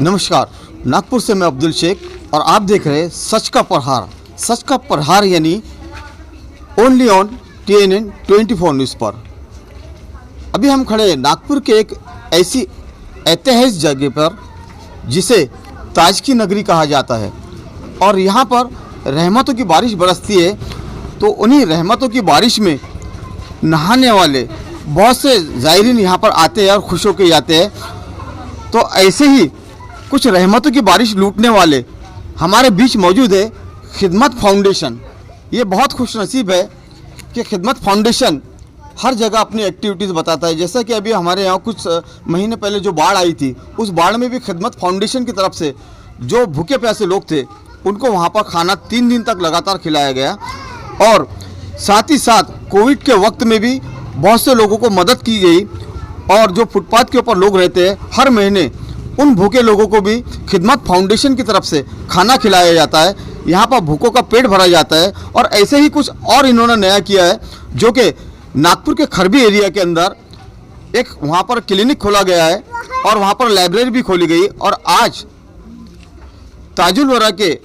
नमस्कार, नागपुर से मैं अब्दुल शेख और आप देख रहे हैं सच का प्रहार। सच का प्रहार यानी ओनली ऑन TNN 24 न्यूज़ पर। अभी हम खड़े हैं नागपुर के एक ऐसी ऐतिहासिक जगह पर जिसे ताज की नगरी कहा जाता है और यहाँ पर रहमतों की बारिश बरसती है। तो उन्हीं रहमतों की बारिश में नहाने वाले बहुत से ज़ायरीन यहाँ पर आते हैं और खुश होकर जाते हैं। तो ऐसे ही कुछ रहमतों की बारिश लूटने वाले हमारे बीच मौजूद है खिदमत फाउंडेशन। ये बहुत खुशनसीब है कि खिदमत फाउंडेशन हर जगह अपनी एक्टिविटीज़ बताता है। जैसा कि अभी हमारे यहाँ कुछ महीने पहले जो बाढ़ आई थी, उस बाढ़ में भी खिदमत फाउंडेशन की तरफ से जो भूखे प्यासे लोग थे उनको वहाँ पर खाना 3 दिन तक लगातार खिलाया गया। और साथ ही साथ कोविड के वक्त में भी बहुत से लोगों को मदद की गई। और जो फुटपाथ के ऊपर लोग रहते हैं, हर महीने उन भूखे लोगों को भी खिदमत फाउंडेशन की तरफ से खाना खिलाया जाता है। यहाँ पर भूखों का पेट भरा जाता है। और ऐसे ही कुछ और इन्होंने नया किया है, जो कि नागपुर के खरबी एरिया के अंदर एक वहाँ पर क्लिनिक खोला गया है और वहाँ पर लाइब्रेरी भी खोली गई। और आज ताजुल वरा के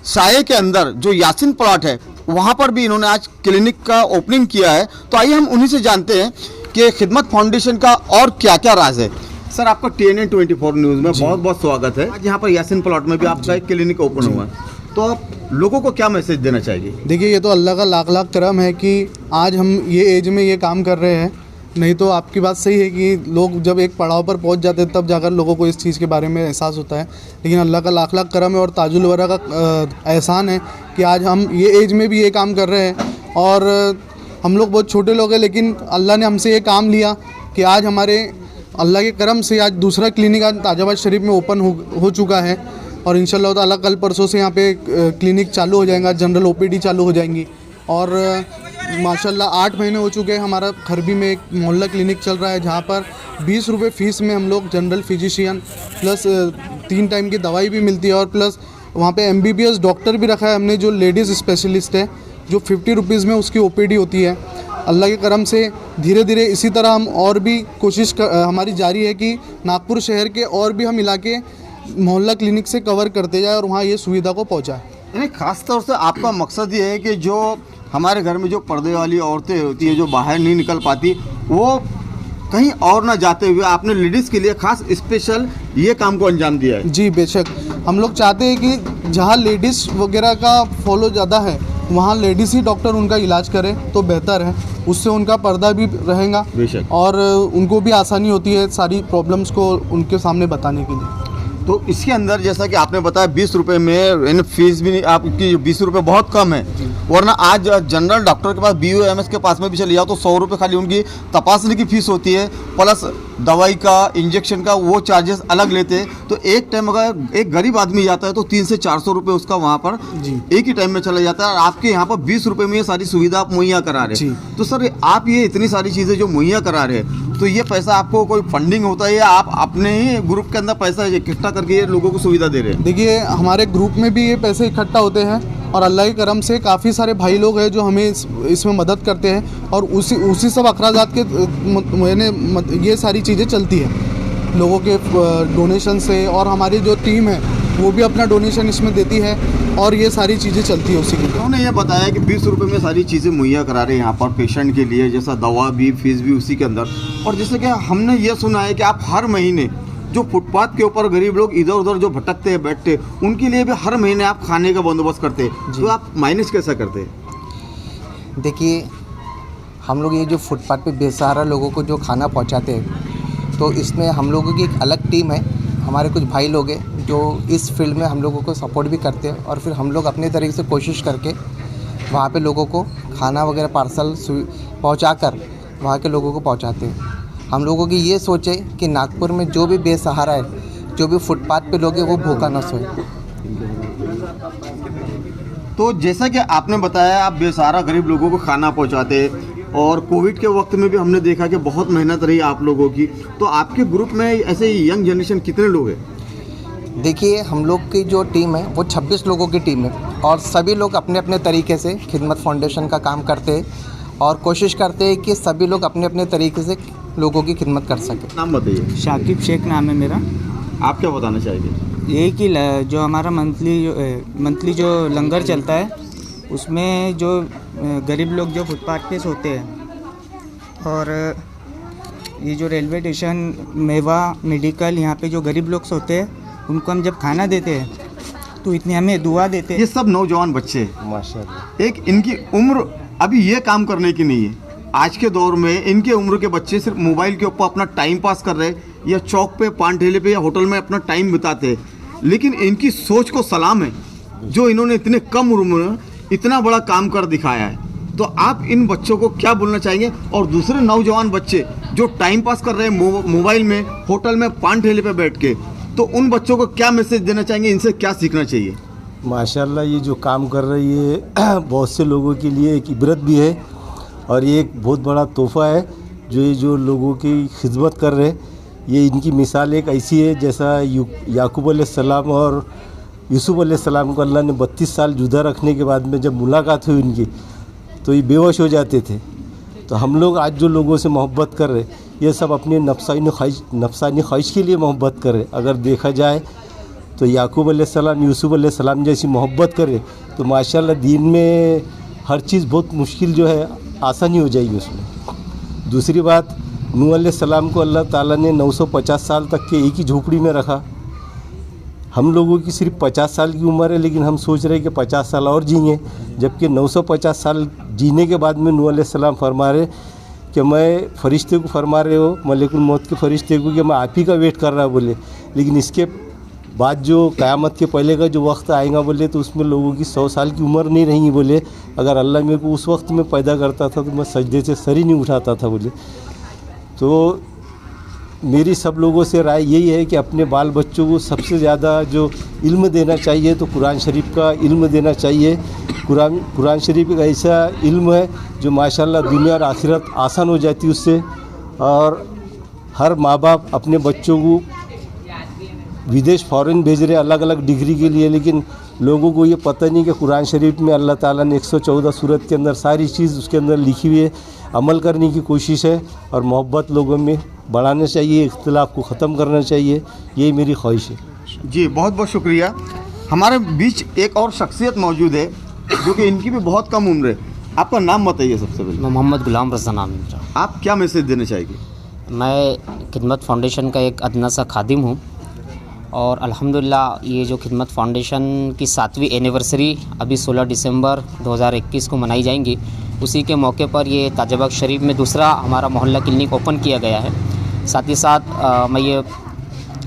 साये के अंदर जो यासिन प्लॉट है, वहाँ पर भी इन्होंने आज क्लिनिक का ओपनिंग किया है। तो आइए हम उन्हीं से जानते हैं कि खिदमत फाउंडेशन का और क्या क्या राज है। सर, आपका TNN 24 न्यूज़ में बहुत बहुत स्वागत है। आज यहाँ पर यासिन प्लॉट में भी आपका एक क्लिनिक ओपन हुआ है, तो आप लोगों को क्या मैसेज देना चाहिए? देखिए, ये तो अल्लाह का लाख लाख करम है कि आज हम ये एज में ये काम कर रहे हैं। नहीं तो आपकी बात सही है कि लोग जब एक पड़ाव पर पहुंच जाते हैं तब जाकर लोगों को इस चीज़ के बारे में एहसास होता है। लेकिन अल्लाह का लाख लाख करम है और ताजुल वरा का एहसान है कि आज हम ये एज में भी ये काम कर रहे हैं। और हम लोग बहुत छोटे लोग हैं, लेकिन अल्लाह ने हमसे ये काम लिया कि आज हमारे अल्लाह के करम से आज दूसरा क्लिनिक आज ताजाबाद शरीफ में ओपन हो चुका है। और इंशाल्लाह ताला कल परसों से यहाँ पे क्लिनिक चालू हो जाएगा, जनरल OPD चालू हो जाएंगी। और माशाल्लाह 8 महीने हो चुके हैं हमारा खरबी में एक मोहल्ला क्लिनिक चल रहा है, जहाँ पर 20 रुपये फ़ीस में हम लोग जनरल फिजिशियन प्लस 3 टाइम की दवाई भी मिलती है। और प्लस वहाँ पे MBBS डॉक्टर भी रखा है हमने, जो लेडीज़ स्पेशलिस्ट है, जो 50 रुपीज़ में उसकी OPD होती है। अल्लाह के करम से धीरे धीरे इसी तरह हम और भी कोशिश हमारी जारी है कि नागपुर शहर के और भी हम इलाके मोहल्ला क्लिनिक से कवर करते जाए और वहाँ ये सुविधा को पहुँचाए। यानी खास तौर से आपका मकसद ये है कि जो हमारे घर में जो पर्दे वाली औरतें होती है, जो बाहर नहीं निकल पाती, वो कहीं और ना जाते हुए आपने लेडीज़ के लिए खास स्पेशल ये काम को अंजाम दिया है। जी बेशक, हम लोग चाहते हैं कि जहाँ लेडीज़ वगैरह का फॉलो ज़्यादा है वहाँ लेडीज़ ही डॉक्टर उनका इलाज करे तो बेहतर है। उससे उनका पर्दा भी रहेगा और उनको भी आसानी होती है सारी प्रॉब्लम्स को उनके सामने बताने के लिए। तो इसके अंदर जैसा कि आपने बताया 20 रुपये में फीस भी नहीं आपकी, 20 रुपये बहुत कम है। वरना आज जनरल डॉक्टर के पास BOMS के पास में भी चले जाओ तो 100 रुपये खाली उनकी तपासने की फ़ीस होती है, प्लस दवाई का, इंजेक्शन का वो चार्जेस अलग लेते हैं। तो एक टाइम अगर एक गरीब आदमी जाता है तो 300 से 400 रुपये उसका वहाँ पर एक ही टाइम में चला जाता है। और आपके यहाँ पर 20 रुपये में ये सारी सुविधा आप मुहैया करा रहे हैं। तो सर, आप ये इतनी सारी चीज़ें जो मुहैया करा रहे हैं, तो ये पैसा आपको कोई फंडिंग होता है या आप अपने ही ग्रुप के अंदर पैसा इकट्ठा करके ये लोगों को सुविधा दे रहे हैं? देखिए, हमारे ग्रुप में भी ये पैसे इकट्ठा होते हैं और अल्लाह के करम से काफ़ी सारे भाई लोग हैं जो हमें इसमें मदद करते हैं। और उसी सब अखराजात के ये सारी चीज़ें चलती है लोगों के डोनेशन से। और हमारी जो टीम है वो भी अपना डोनेशन इसमें देती है और ये सारी चीज़ें चलती है उसी के लिए। उन्होंने ये बताया कि 20 रुपये में सारी चीज़ें मुहैया करा रहे हैं यहाँ पर पेशेंट के लिए, जैसा दवा भी, फीस भी उसी के अंदर। और जैसे कि हमने ये सुना है कि आप हर महीने जो फुटपाथ के ऊपर गरीब लोग इधर उधर जो भटकते हैं, बैठते हैं, उनके लिए भी हर महीने आप खाने का बंदोबस्त करते हैं। तो आप मैनेज कैसा करते हैं? देखिए, हम लोग ये जो फुटपाथ पे बेसहारा लोगों को जो खाना पहुंचाते हैं, तो इसमें हम लोगों की एक अलग टीम है। हमारे कुछ भाई लोग हैं जो इस फील्ड में हम लोगों को सपोर्ट भी करते हैं। और फिर हम लोग अपने तरीके से कोशिश करके वहाँ पे लोगों को खाना वगैरह पार्सल पहुँचाकर वहाँ के लोगों को पहुँचाते हैं। हम लोगों की ये सोच है कि नागपुर में जो भी बेसहारा है, जो भी फुटपाथ पे लोग हैं, वो भूखा न सोए। तो जैसा कि आपने बताया, आप बेसहारा गरीब लोगों को खाना पहुंचाते हैं और कोविड के वक्त में भी हमने देखा कि बहुत मेहनत रही आप लोगों की। तो आपके ग्रुप में ऐसे यंग जनरेशन कितने लोग हैं? देखिए, हम लोग की जो टीम है वो 26 लोगों की टीम है और सभी लोग अपने अपने तरीके से खिदमत फाउंडेशन का काम करते हैं और कोशिश करते हैं कि सभी लोग अपने अपने तरीके से लोगों की खिदमत कर सकें। नाम बताइए। शाकिब शेख नाम है मेरा। आप क्या बताना चाहेंगे? यही कि जो हमारा मंथली जो लंगर चलता है उसमें जो गरीब लोग जो फुटपाथ पे सोते हैं और ये जो रेलवे स्टेशन मेवा मेडिकल यहाँ पे जो गरीब लोग सोते हैं उनको हम जब खाना देते हैं तो इतनी हमें दुआ देते ये हैं। सब नौजवान बच्चे हैं। माशाल्लाह। एक इनकी उम्र अभी ये काम करने की नहीं है। आज के दौर में इनके उम्र के बच्चे सिर्फ मोबाइल के ऊपर अपना टाइम पास कर रहे हैं या चौक पे पान ठेले पे या होटल में अपना टाइम बिताते हैं। लेकिन इनकी सोच को सलाम है जो इन्होंने इतने कम उम्र में इतना बड़ा काम कर दिखाया है। तो आप इन बच्चों को क्या बोलना चाहेंगे? और दूसरे नौजवान बच्चे जो टाइम पास कर रहे हैं मोबाइल में, होटल में, पान ठेले पे बैठ के, तो उन बच्चों को क्या मैसेज देना चाहेंगे? इनसे क्या सीखना चाहिए? माशाल्लाह ये जो काम कर रही है बहुत से लोगों के लिए एक इबरत भी है और ये एक बहुत बड़ा तोहफ़ा है जो ये जो लोगों की खिदमत कर रहे हैं। ये इनकी मिसाल एक ऐसी है जैसा याकूब अलैहिस्सलाम और यूसुफ अलैहिस्सलाम को अल्लाह ने 32 साल जुदा रखने के बाद में जब मुलाकात हुई उनकी तो ये बेहोश हो जाते थे। तो हम लोग आज जो लोगों से मोहब्बत कर रहे ये सब अपने नफसानी ख्वाहिश के लिए मोहब्बत कर रहे। अगर देखा जाए तो याकूब अलैहिस्सलाम यूसुफ अलैहिस्सलाम जैसी मोहब्बत करे तो माशाल्लाह दीन में हर चीज़ बहुत मुश्किल जो है आसानी हो जाएगी उसमें। दूसरी बात, नूह अलैहिस्सलाम को अल्लाह ताला ने 950 साल तक के एक ही झोपड़ी में रखा। हम लोगों की सिर्फ 50 साल की उम्र है लेकिन हम सोच रहे हैं कि 50 साल और जिएँ, जबकि 950 साल जीने के बाद में नूह अलैहिस्सलाम फरमा रहे कि मैं फ़रिश्ते को फरमा रहे हो मलिकुल मौत के फ़रिश्ते को कि मैं आप ही का वेट कर रहा बोले। लेकिन इसके बाद जो क़यामत के पहले का जो वक्त आएगा बोले तो उसमें लोगों की 100 साल की उम्र नहीं रहेंगी बोले। अगर अल्लाह मेरे को उस वक्त में पैदा करता था तो मैं सजदे से सर ही नहीं उठाता था बोले। तो मेरी सब लोगों से राय यही है कि अपने बाल बच्चों को सबसे ज़्यादा जो इल्म देना चाहिए तो कुरान शरीफ का इल्म देना चाहिए। कुरान शरीफ एक ऐसा इल्म है जो माशाल्लाह दुनिया और आखिरत आसान हो जाती है उससे। और हर माँ बाप अपने बच्चों को विदेश फ़ॉरेन भेज रहे अलग अलग डिग्री के लिए, लेकिन लोगों को ये पता नहीं कि कुरान शरीफ में अल्लाह ताला ने 114 सूरत के अंदर सारी चीज़ उसके अंदर लिखी हुई है। अमल करने की कोशिश है और मोहब्बत लोगों में बढ़ाना चाहिए, इख्तिलाफ को ख़त्म करना चाहिए, यही मेरी ख्वाहिश है। जी बहुत बहुत शुक्रिया। हमारे बीच एक और शख्सियत मौजूद है जो कि इनकी भी बहुत कम उम्र है। आपका नाम बताइए सबसे पहले। मैं मोहम्मद गुलाम रज़ा नाम है मेरा। आप क्या मैसेज देना चाहेंगे? मैं खिदमत फाउंडेशन का एक अदना सा खादिम हूँ और अल्हम्दुलिल्लाह ये जो खिदमत फाउंडेशन की 7वीं एनिवर्सरी अभी 16 दिसंबर 2021 को मनाई जाएंगी। उसी के मौके पर ये ताजबाग शरीफ में दूसरा हमारा मोहल्ला क्लिनिक ओपन किया गया है। साथ ही साथ मैं ये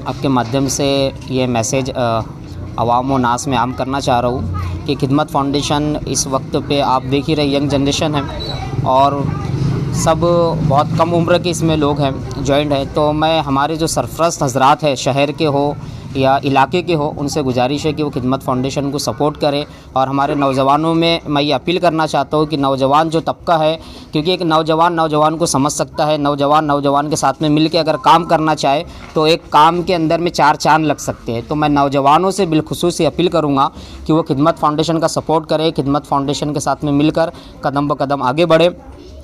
आपके माध्यम से ये मैसेज अवाम व नास में आम करना चाह रहा हूँ कि खिदमत फाउंडेशन इस वक्त पे आप देख ही रहे यंग जनरेशन है और सब बहुत कम उम्र के इसमें लोग हैं जॉइंट हैं। तो मैं हमारे जो सरफरस्त हजरात हैं शहर के हो या इलाके के हो उनसे गुजारिश है कि वो खिदमत फाउंडेशन को सपोर्ट करें। और हमारे नौजवानों में मैं ये अपील करना चाहता हूँ कि नौजवान जो तबका है, क्योंकि एक नौजवान को समझ सकता है, नौजवान के साथ में मिल के अगर काम करना चाहे तो एक काम के अंदर में 4 चांद लग सकते हैं। तो मैं नौजवानों से बिलखुसूस अपील करूँगा कि वो खिदमत फाउंडेशन का सपोर्ट करें, खिदमत फाउंडेशन के साथ में मिलकर कदम ब कदम आगे बढ़े।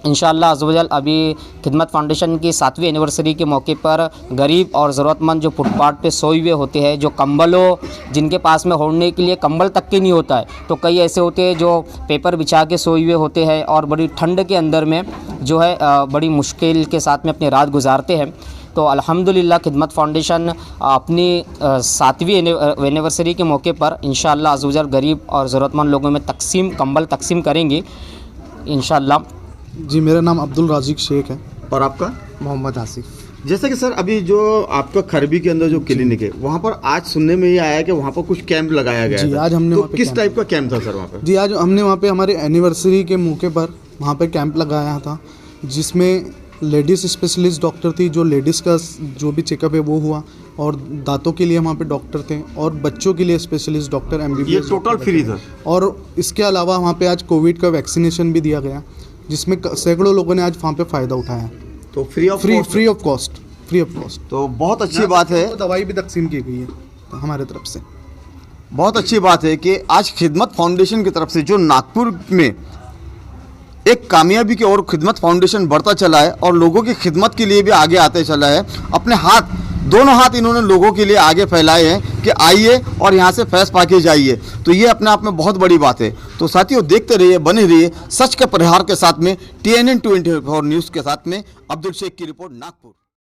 इंशाअल्लाह अज़्ज़वजल अभी खिदमत फाउंडेशन की 7वीं एनिवर्सरी के मौके पर गरीब और ज़रूरतमंद जो फुटपाथ पे सोए हुए होते हैं, जो कंबलों जिनके पास में ओढ़ने के लिए कंबल तक के नहीं होता है, तो कई ऐसे होते हैं जो पेपर बिछा के सोए हुए होते हैं और बड़ी ठंड के अंदर में जो है बड़ी मुश्किल के साथ में अपनी रात गुजारते हैं। तो अल्हम्दुलिल्लाह खिदमत फाउंडेशन अपनी 7वीं एनिवर्सरी के मौके पर इंशाअल्लाह अज़्ज़वजल गरीब और ज़रूरतमंद लोगों में कंबल तकसीम करेंगे इंशाअल्लाह। जी मेरा नाम अब्दुल राज़िक शेख है। और आपका? मोहम्मद आसिफ। जैसा कि सर अभी जो आपका खरबी के अंदर जो क्लिनिक है वहाँ पर आज सुनने में ये आया है कि वहाँ पर कुछ कैंप लगाया गया जी, था। आज हमने तो वहाँ पे किस कैंप- टाइप का कैंप था सर वहाँ पर? जी आज हमने वहाँ पे हमारे एनिवर्सरी के मौके पर वहाँ पे कैंप लगाया था जिसमें लेडीज़ स्पेशलिस्ट डॉक्टर थी, जो लेडीज़ का जो भी चेकअप है वो हुआ, और दांतों के लिए वहाँ पे डॉक्टर थे, और बच्चों के लिए स्पेशलिस्ट डॉक्टर ये MBBS टोटल फ्री था। और इसके अलावा वहाँ पे आज कोविड का वैक्सीनेशन भी दिया गया जिसमें सैकड़ों लोगों ने आज वहाँ पे फ़ायदा उठाया। तो free of cost. Free of cost तो बहुत अच्छी बात है। दवाई भी तकसीम की गई है हमारे तरफ से। बहुत अच्छी बात है कि आज खिदमत फाउंडेशन की तरफ से जो नागपुर में एक कामयाबी की ओर खिदमत फाउंडेशन बढ़ता चला है और लोगों की खिदमत के लिए भी आगे आते चला है। अपने हाथ दोनों हाथ इन्होंने लोगों के लिए आगे फैलाए हैं कि आइए और यहाँ से फैज़ पाके जाइए। तो ये अपने आप में बहुत बड़ी बात है। तो साथियों, देखते रहिए, बने रहिए सच के प्रहार के साथ में, TNN 24 न्यूज़ के साथ में। अब्दुल शेख की रिपोर्ट, नागपुर।